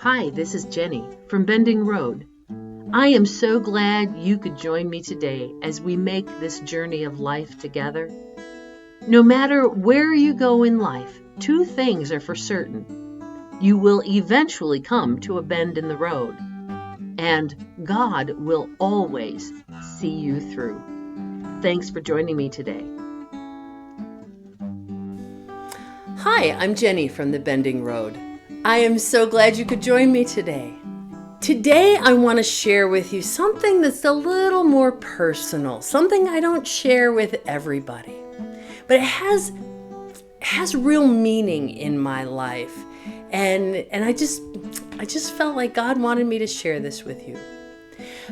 Hi, this is Jenny from Bending Road. I am so glad you could join me today as we make this journey of life together. No matter where you go in life, two things are for certain. You will eventually come to a bend in the road, and God will always see you through. Thanks for joining me today. Hi, I'm Jenny from the Bending Road. I am so glad you could join me today. Today, I want to share with you something that's a little more personal, something I don't share with everybody, but it has real meaning in my life, and I just felt like God wanted me to share this with you.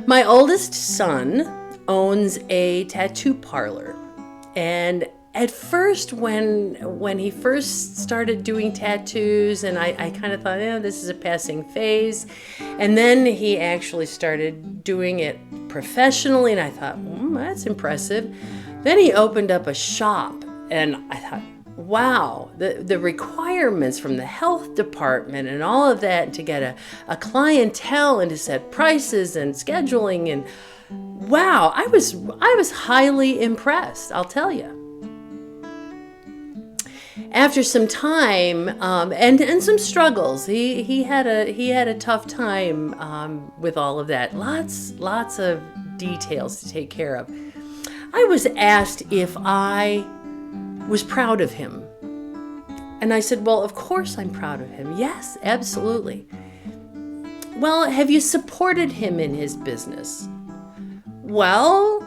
My oldest son owns a tattoo parlor, and at first, when he first started doing tattoos, and I kind of thought, this is a passing phase. And then he actually started doing it professionally, and I thought, that's impressive. Then he opened up a shop, and I thought, wow, the requirements from the health department and all of that to get a clientele and to set prices and scheduling, and wow, I was highly impressed, I'll tell you. After some time and some struggles, he had a tough time with all of that. Lots of details to take care of. I was asked if I was proud of him, and I said, "Well, of course I'm proud of him. Yes, absolutely." "Well, have you supported him in his business?" "Well,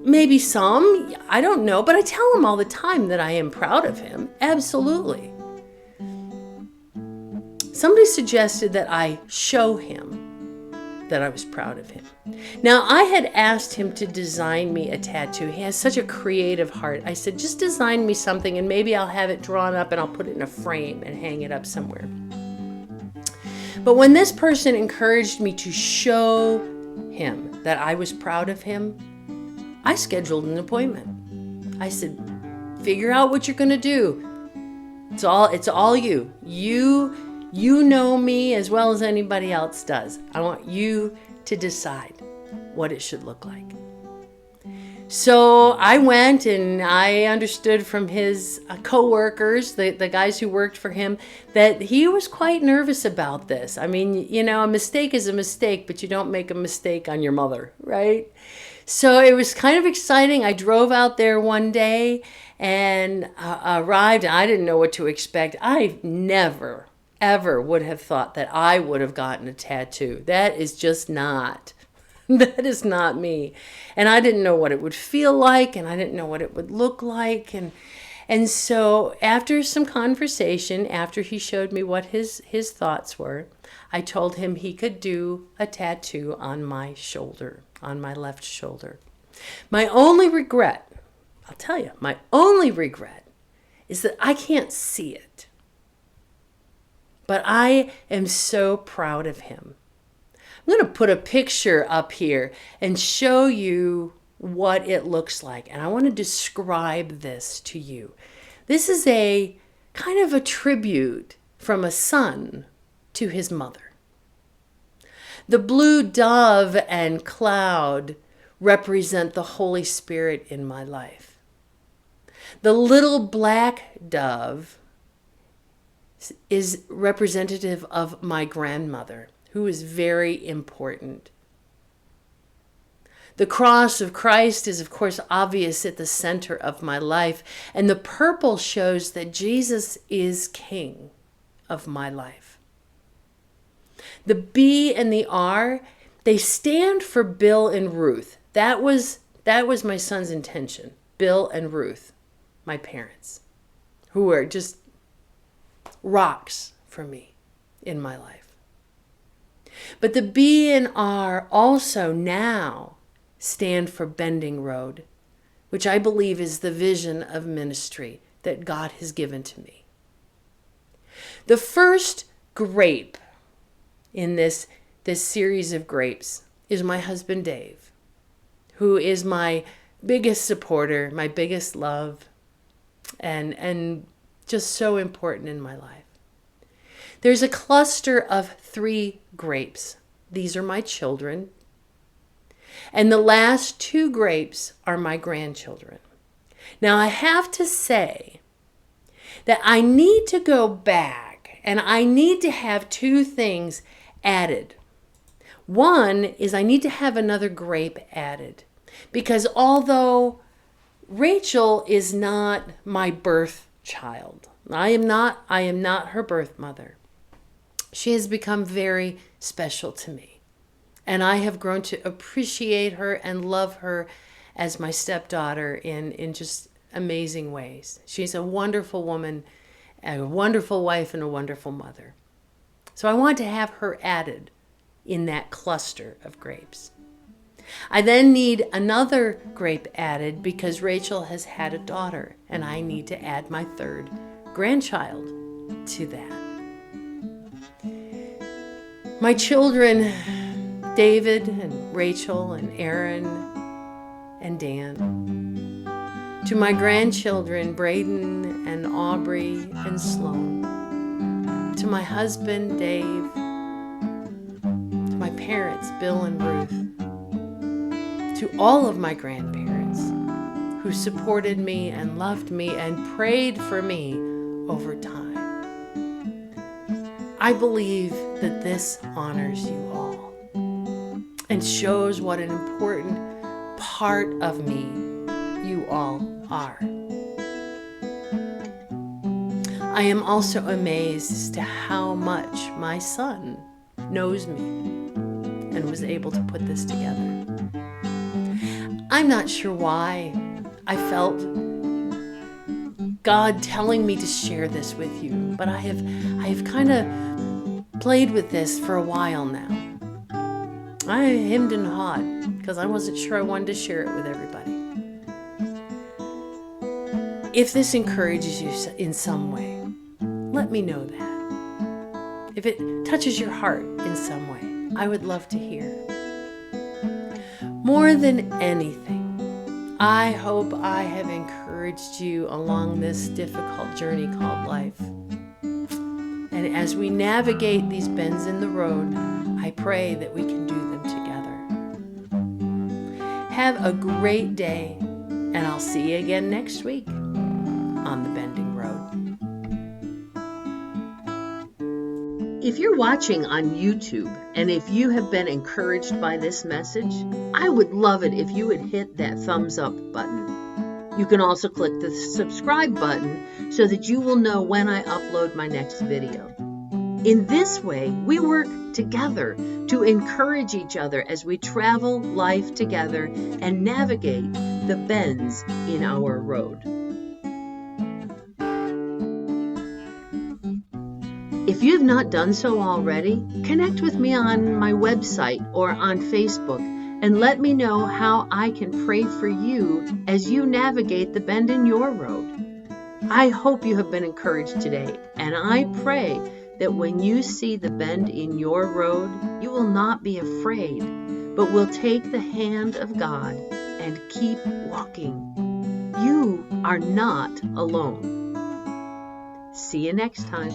maybe some, I don't know, but I tell him all the time that I am proud of him. Absolutely." Somebody suggested that I show him that I was proud of him. Now, I had asked him to design me a tattoo. He has such a creative heart. I said, just design me something and maybe I'll have it drawn up and I'll put it in a frame and hang it up somewhere. But when this person encouraged me to show him that I was proud of him, I scheduled an appointment. I said, figure out what you're going to do. It's all you. You know me as well as anybody else does. I want you to decide what it should look like. So I went and I understood from his co-workers, the guys who worked for him, that he was quite nervous about this. I mean, a mistake is a mistake, but you don't make a mistake on your mother, right? So it was kind of exciting. I drove out there one day and arrived. I didn't know what to expect. I never, ever would have thought that I would have gotten a tattoo. That is not me. And I didn't know what it would feel like, and I didn't know what it would look like. And so after some conversation, after he showed me what his thoughts were, I told him he could do a tattoo on my shoulder, on my left shoulder. My only regret, I'll tell you, my only regret is that I can't see it. But I am so proud of him. I'm going to put a picture up here and show you what it looks like. And I want to describe this to you. This is a kind of a tribute from a son to his mother. The blue dove and cloud represent the Holy Spirit in my life. The little black dove is representative of my grandmother, who is very important. The cross of Christ is, of course, obvious at the center of my life, and the purple shows that Jesus is King of my life. The B and the R, they stand for Bill and Ruth. That was my son's intention. Bill and Ruth, my parents, who were just rocks for me in my life. But the B and R also now stand for Bending Road, which I believe is the vision of ministry that God has given to me. The first grape in this series of grapes is my husband Dave, who is my biggest supporter, my biggest love, and just so important in my life. There's a cluster of 3 grapes. These are my children. And the last 2 grapes are my grandchildren. Now, I have to say that I need to go back and I need to have 2 things added. One is I need to have another grape added, because although Rachel is not my birth child, I am not her birth mother, she has become very special to me. And I have grown to appreciate her and love her as my stepdaughter in just amazing ways. She's a wonderful woman, a wonderful wife, and a wonderful mother. So I want to have her added in that cluster of grapes. I then need another grape added because Rachel has had a daughter, and I need to add my 3rd grandchild to that. My children, David and Rachel and Aaron and Dan. To my grandchildren, Braden and Aubrey and Sloan. To my husband, Dave. To my parents, Bill and Ruth. To all of my grandparents who supported me and loved me and prayed for me over time. I believe that this honors you all and shows what an important part of me you all are. I am also amazed as to how much my son knows me and was able to put this together. I'm not sure why I felt God telling me to share this with you, but I have kind of played with this for a while now. I hemmed and hawed because I wasn't sure I wanted to share it with everybody. If this encourages you in some way, let me know that. If it touches your heart in some way, I would love to hear. More than anything, I hope I have encouraged you along this difficult journey called life. And as we navigate these bends in the road, I pray that we can do them together. Have a great day, and I'll see you again next week on The Bending Road. If you're watching on YouTube and if you have been encouraged by this message, I would love it if you would hit that thumbs up button. You can also click the subscribe button so that you will know when I upload my next video. In this way, we work together to encourage each other as we travel life together and navigate the bends in our road. If you have not done so already, connect with me on my website or on Facebook and let me know how I can pray for you as you navigate the bend in your road. I hope you have been encouraged today, and I pray that when you see the bend in your road, you will not be afraid, but will take the hand of God and keep walking. You are not alone. See you next time.